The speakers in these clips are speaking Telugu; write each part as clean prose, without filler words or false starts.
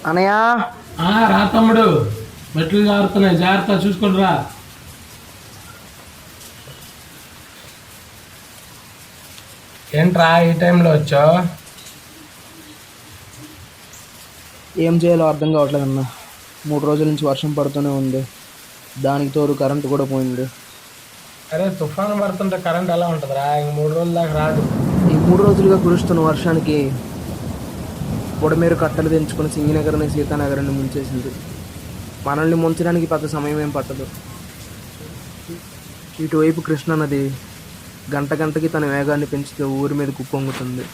అనయా రా తమ్ముడు, మెట్లు జారుతున్నాయి, జాగ్రత్త చూసుకుని రా. ఏంట్రా ఈ టైంలో వచ్చావు? ఏం చేయాలో అర్థం కావట్లేదు అన్న. 3 రోజుల నుంచి వర్షం పడుతూనే ఉంది, దానికి తోడు కరెంటు కూడా పోయింది. అరే తుఫాను పడుతుంటే కరెంట్ ఎలా ఉంటుందిరా? ఇంక 3 రోజుల దాకా రాదు. ఈ 3 రోజులుగా కురుస్తున్న వర్షానికి బుడమేరు కట్టలు తెంచుకుని సింగినగర్ని సీతానగరాన్ని ముంచేసింది. మనల్ని ముంచడానికి పెద్ద సమయం ఏం పట్టదు. ఇటువైపు కృష్ణా నది గంట గంటకి తన వేగాన్ని పెంచుతూ ఊరి మీద కుప్పొంగుతుంది.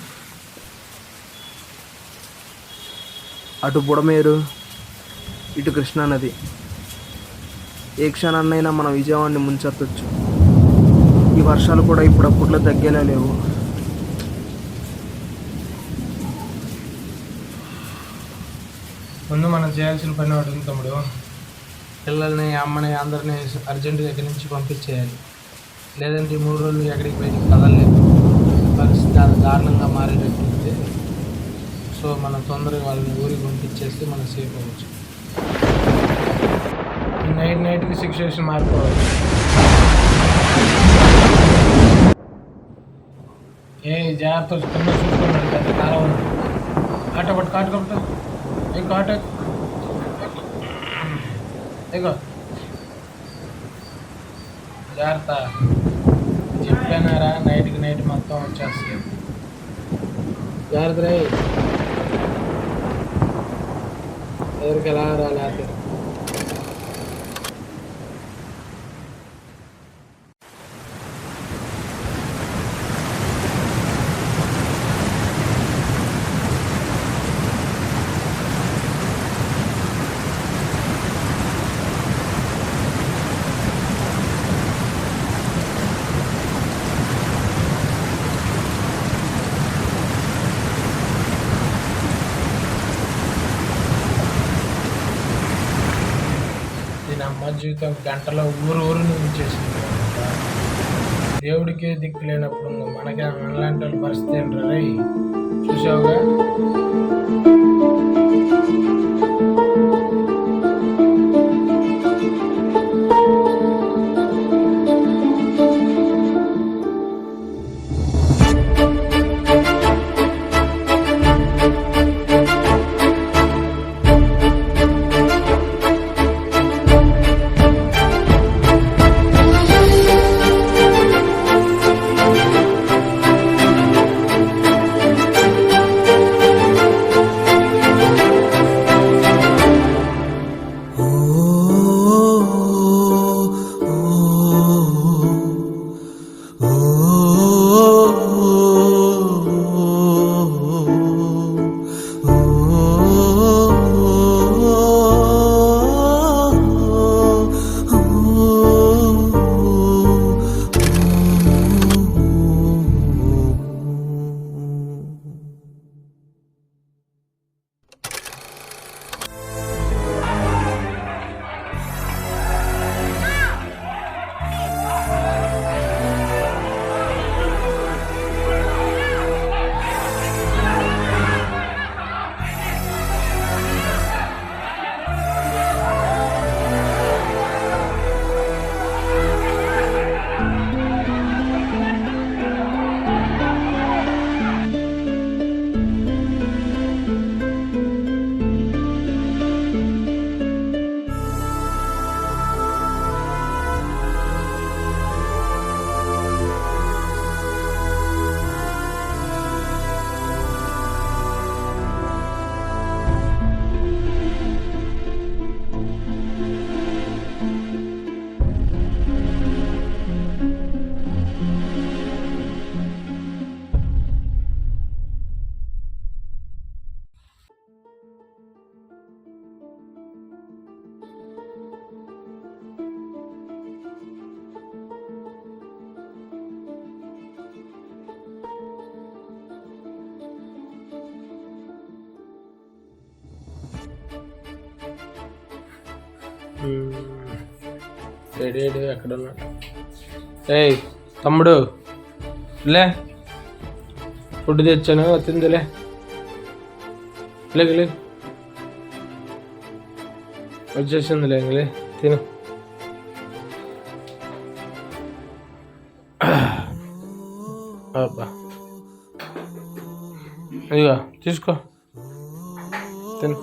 అటు బుడమేరు, ఇటు కృష్ణా నది. ఏ క్షణాన్నైనా మన విజయవాడిని ముంచెత్తచ్చు. ఈ వర్షాలు కూడా ఇప్పుడప్పుట్లో తగ్గేలా లేవు. ముందు మనం చేయాల్సిన పని ఒకటి ఉంది తమ్ముడు. పిల్లల్ని, అమ్మని అందరినీ అర్జెంటుగా ఇక్కడి నుంచి పంపించేయాలి. లేదంటే ఈ 3 రోజులు ఎక్కడికి బయటికి కదలలేదు. పరిస్థితి చాలా దారుణంగా మారేటట్టుంది. సో మనం తొందరగా వాళ్ళని ఊరికి పంపించేస్తే మనం సేఫ్ అవ్వచ్చు. నైట్కి సిచ్యువేషన్ మారిపోవాలి. జాగ్రత్త కింద చూసుకున్నాడు, పెద్ద కాలం ఉంది. ఆటో పట్టు, కాటుకోబట్టు, ఇంకో ఆటో ఇగో, జాగ్రత్త. చెప్పానారా, నైట్కి నైట్ మొత్తం వచ్చేస్తుంది. జాగ్రత్త రే, ఎవరికి ఎలా రాలేదు. అమ్మ జీవితం గంటలో ఊరు ఉంచేసింది. దేవుడికే దిక్కు లేనప్పుడు మనకి మనలాంటి వాళ్ళ పరిస్థితి ఏంటంటే చూసావుగా. రెడీ ఎక్కడ ఉన్నాడు? ఏయ్ తమ్ముడు, లే, ఫుడ్ తెచ్చాను, తిందిలే. లేదు వచ్చేసింది లేంగిలే తిను. అబ్బా ఇదిగో తీసుకో తిను.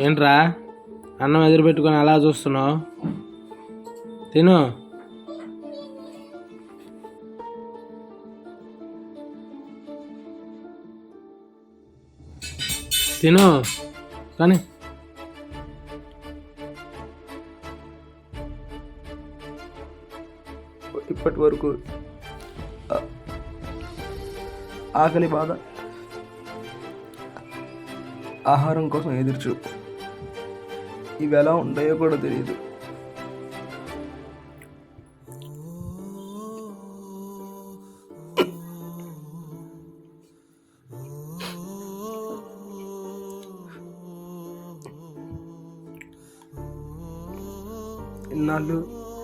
ఏంట్రా అన్నం ఎదురు పెట్టుకొని అలా చూస్తున్నావు? తిను. తిను కానీ ఇప్పటి వరకు ఆకలి బాధ, ఆహారం కోసం ఎదురుచూపు ఇవి ఎలా ఉంటాయో కూడా తెలియదు.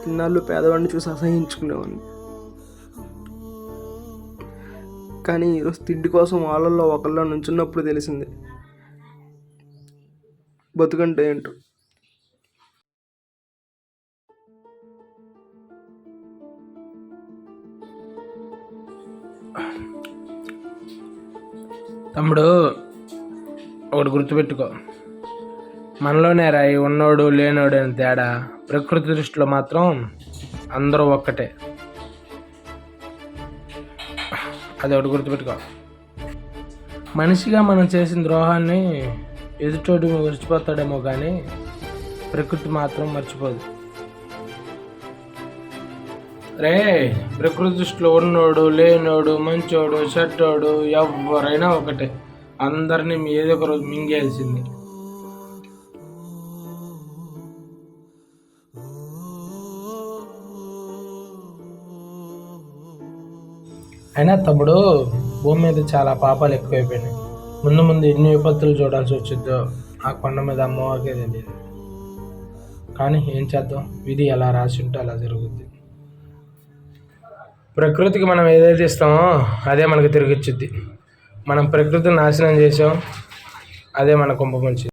ఇన్నాళ్ళు పేదవాడిని చూసి అసహించుకునేవాడిని. కానీ ఈరోజు తిండి కోసం వాళ్ళల్లో ఒకళ్ళ నుంచున్నప్పుడు తెలిసింది బతుకంటే ఏంటో. తమ్ముడు ఒకటి గుర్తుపెట్టుకో, మనలోనే రాయి ఉన్నోడు లేనోడు అని తేడా. ప్రకృతి దృష్టిలో మాత్రం అందరూ ఒక్కటే. అది ఒకటి గుర్తుపెట్టుకో. మనిషిగా మనం చేసిన ద్రోహాన్ని ఎదుటోడు మర్చిపోతాడేమో కానీ ప్రకృతి మాత్రం మర్చిపోదు. రే ప్రకృతి దృష్టిలో ఉన్నోడు లేనోడు మంచోడు చెడ్డోడు ఎవరైనా ఒకటే. అందరినీ ఏదో ఒక రోజు మింగేయాల్సింది. అయినా తమ్ముడు భూమి మీద చాలా పాపాలు ఎక్కువైపోయినాయి. ముందు ముందు ఎన్ని విపత్తులు చూడాల్సి వచ్చిందో ఆ కొండ మీద అమ్మవారికే తెలియదు. కానీ ఏం చేద్దాం, విధి ఎలా రాసి ఉంటే అలా జరుగుద్ది. ప్రకృతికి మనం ఏదైతే ఇస్తామో అదే మనకు తిరిగి ఇచ్చిద్ది. మనం ప్రకృతిని నాశనం చేసాం, అదే మన కుంభం వచ్చింది.